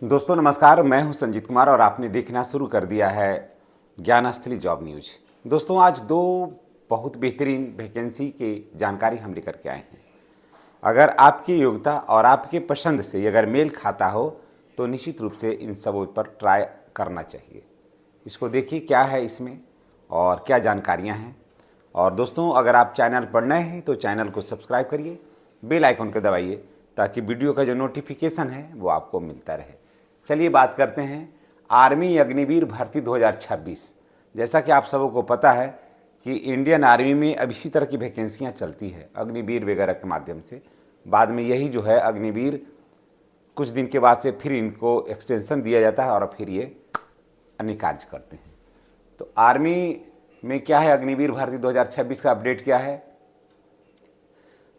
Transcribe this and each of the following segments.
दोस्तों नमस्कार, मैं हूं संजीत कुमार और आपने देखना शुरू कर दिया है ज्ञानस्थली जॉब न्यूज। दोस्तों आज दो बहुत बेहतरीन वैकेंसी की जानकारी हम लेकर के आए हैं। अगर आपकी योग्यता और आपके पसंद से अगर मेल खाता हो तो निश्चित रूप से इन सबों पर ट्राई करना चाहिए। इसको देखिए क्या है इसमें और क्या जानकारियाँ हैं। और दोस्तों अगर आप चैनल पर नए हैं तो चैनल को सब्सक्राइब करिए, बेल आइकन को दबाइए ताकि वीडियो का जो नोटिफिकेशन है वो आपको मिलता रहे। चलिए बात करते हैं आर्मी अग्निवीर भर्ती 2026। जैसा कि आप सबों को पता है कि इंडियन आर्मी में अब इसी तरह की वैकेंसियां चलती है अग्निवीर वगैरह के माध्यम से। बाद में यही जो है अग्निवीर कुछ दिन के बाद से फिर इनको एक्सटेंशन दिया जाता है और फिर ये अन्य कार्य करते हैं। तो आर्मी में क्या है, अग्निवीर भर्ती 2026 का अपडेट क्या है।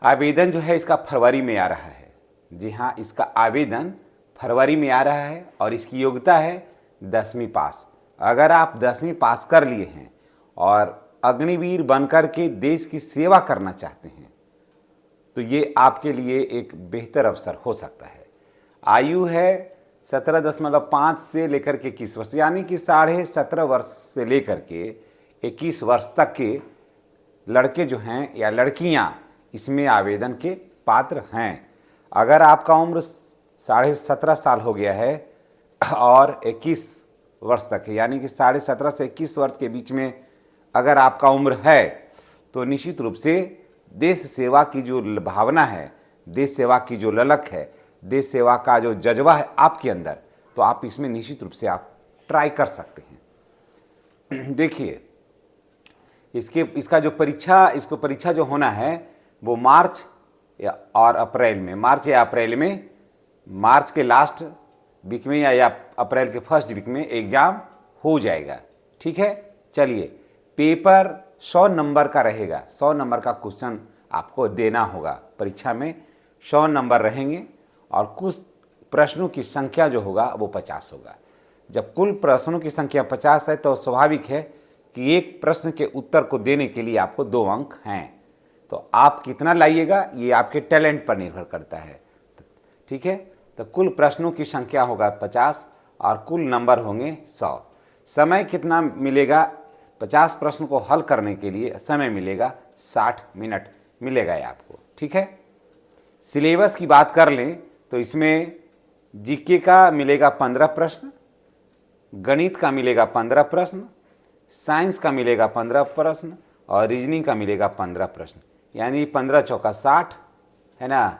आवेदन जो है इसका फरवरी में आ रहा है। जी हाँ, इसका आवेदन फरवरी में आ रहा है और इसकी योग्यता है 10वीं पास। अगर आप 10वीं पास कर लिए हैं और अग्निवीर बनकर के देश की सेवा करना चाहते हैं तो ये आपके लिए एक बेहतर अवसर हो सकता है। आयु है 17.5 से लेकर के 21 वर्ष, यानी कि 17.5 वर्ष से लेकर के 21 वर्ष तक के लड़के जो हैं या लड़कियां इसमें आवेदन के पात्र हैं। अगर आपका उम्र 17.5 साल हो गया है और 21 वर्ष तक है, यानी कि 17.5 से 21 वर्ष के बीच में अगर आपका उम्र है तो निश्चित रूप से देश सेवा की जो भावना है, देश सेवा की जो ललक है, देश सेवा का जो जज्बा है आपके अंदर, तो आप इसमें निश्चित रूप से आप ट्राई कर सकते हैं। देखिए इसका जो परीक्षा जो होना है वो मार्च और अप्रैल में, मार्च या अप्रैल में, मार्च के लास्ट वीक में या अप्रैल के फर्स्ट वीक में एग्जाम हो जाएगा। ठीक है, चलिए पेपर 100 नंबर का रहेगा। 100 नंबर का क्वेश्चन आपको देना होगा। परीक्षा में 100 नंबर रहेंगे और कुछ प्रश्नों की संख्या जो होगा वो 50 होगा। जब कुल प्रश्नों की संख्या 50 है तो स्वाभाविक है कि एक प्रश्न के उत्तर को देने के लिए आपको 2 अंक हैं। तो आप कितना लाइएगा ये आपके टैलेंट पर निर्भर करता है। ठीक है, तो कुल प्रश्नों की संख्या होगा 50 और कुल नंबर होंगे 100। समय कितना मिलेगा? 50 प्रश्न को हल करने के लिए समय मिलेगा 60 मिनट मिलेगा ये आपको। ठीक है, सिलेबस की बात कर लें तो इसमें जीके का मिलेगा 15 प्रश्न, गणित का मिलेगा 15 प्रश्न, साइंस का मिलेगा 15 प्रश्न और रीजनिंग का मिलेगा 15 प्रश्न, यानी 15 चौका 60 है ना।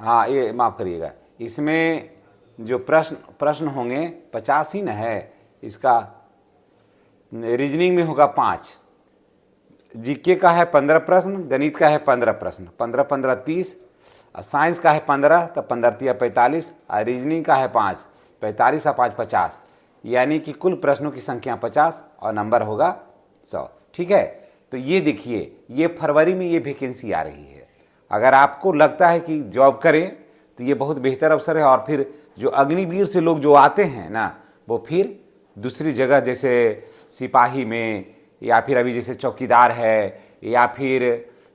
हाँ, ये माफ़ करिएगा, इसमें जो प्रश्न होंगे 50 ही न है। इसका रीजनिंग में होगा 5, जीके का है 15 प्रश्न, गणित का है 15 प्रश्न, 15-15 30, और साइंस का है 15 तो 15 45, और रीजनिंग का है 5, 45 और 5 50, यानी कि कुल प्रश्नों की संख्या 50 और नंबर होगा 100। ठीक है, तो ये देखिए ये फरवरी में ये वैकेंसी आ रही है। अगर आपको लगता है कि जॉब करें तो ये बहुत बेहतर अवसर है। और फिर जो अग्निवीर से लोग जो आते हैं ना वो फिर दूसरी जगह जैसे सिपाही में या फिर अभी जैसे चौकीदार है या फिर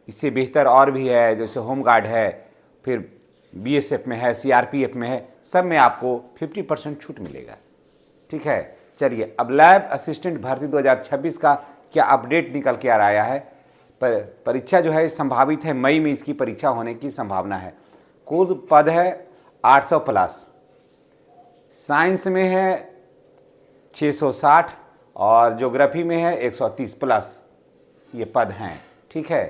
इससे बेहतर और भी है जैसे होमगार्ड है, फिर बीएसएफ में है, सीआरपीएफ में है, सब में आपको 50% छूट मिलेगा। ठीक है, चलिए अब लैब असिस्टेंट भर्ती 2026 का क्या अपडेट निकल के आ रहा है। परीक्षा जो है संभावित है मई में इसकी परीक्षा होने की संभावना है। कुल पद है 800 प्लस, साइंस में है 660 और ज्योग्राफी में है 130 प्लस ये पद हैं। ठीक है,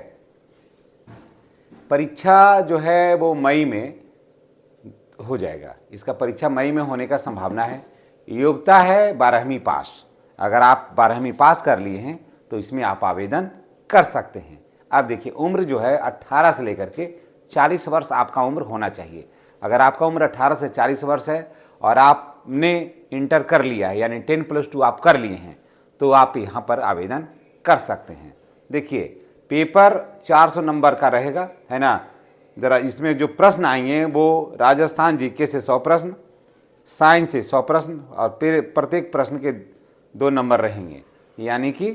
परीक्षा जो है वो मई में हो जाएगा। इसका परीक्षा मई में होने का संभावना है। योग्यता है 12वीं पास। अगर आप 12वीं पास कर लिए हैं तो इसमें आप आवेदन कर सकते हैं। अब देखिए उम्र जो है 18 से लेकर के 40 वर्ष आपका उम्र होना चाहिए। अगर आपका उम्र 18 से 40 वर्ष है और आपने इंटर कर लिया है यानी 10+2 आप कर लिए हैं तो आप यहाँ पर आवेदन कर सकते हैं। देखिए पेपर 400 नंबर का रहेगा, है ना। ज़रा इसमें जो प्रश्न आएंगे वो राजस्थान जीके से 100 प्रश्न, साइंस से 100 प्रश्न और फिर प्रत्येक प्रश्न के 2 नंबर रहेंगे, यानी कि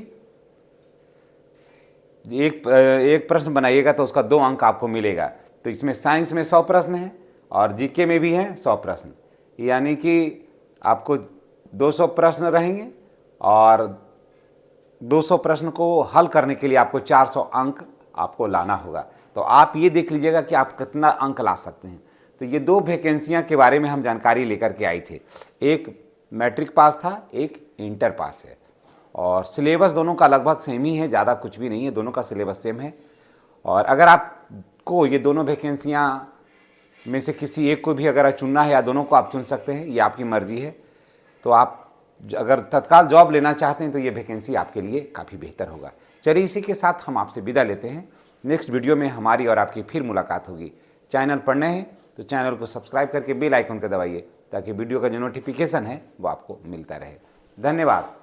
एक प्रश्न बनाइएगा तो उसका 2 अंक आपको मिलेगा। तो इसमें साइंस में 100 प्रश्न है और जीके में भी हैं 100 प्रश्न, यानी कि आपको 200 प्रश्न रहेंगे और 200 प्रश्न को हल करने के लिए आपको 400 अंक आपको लाना होगा। तो आप ये देख लीजिएगा कि आप कितना अंक ला सकते हैं। तो ये 2 वैकेंसियां के बारे में हम जानकारी लेकर के आई थे, एक मैट्रिक पास था, एक इंटर पास है, और सिलेबस दोनों का लगभग सेम ही है, ज़्यादा कुछ भी नहीं है, दोनों का सिलेबस सेम है। और अगर आपको ये दोनों वैकेंसियाँ में से किसी एक को भी अगर चुनना है या दोनों को आप चुन सकते हैं, ये आपकी मर्जी है। तो आप अगर तत्काल जॉब लेना चाहते हैं तो ये वैकेंसी आपके लिए काफ़ी बेहतर होगा। चलिए इसी के साथ हम आपसे विदा लेते हैं। नेक्स्ट वीडियो में हमारी और आपकी फिर मुलाकात होगी। चैनल पर नए हैं तो चैनल को सब्सक्राइब करके बेल आइकन को दबाइए ताकि वीडियो का जो नोटिफिकेशन है वो आपको मिलता रहे। धन्यवाद।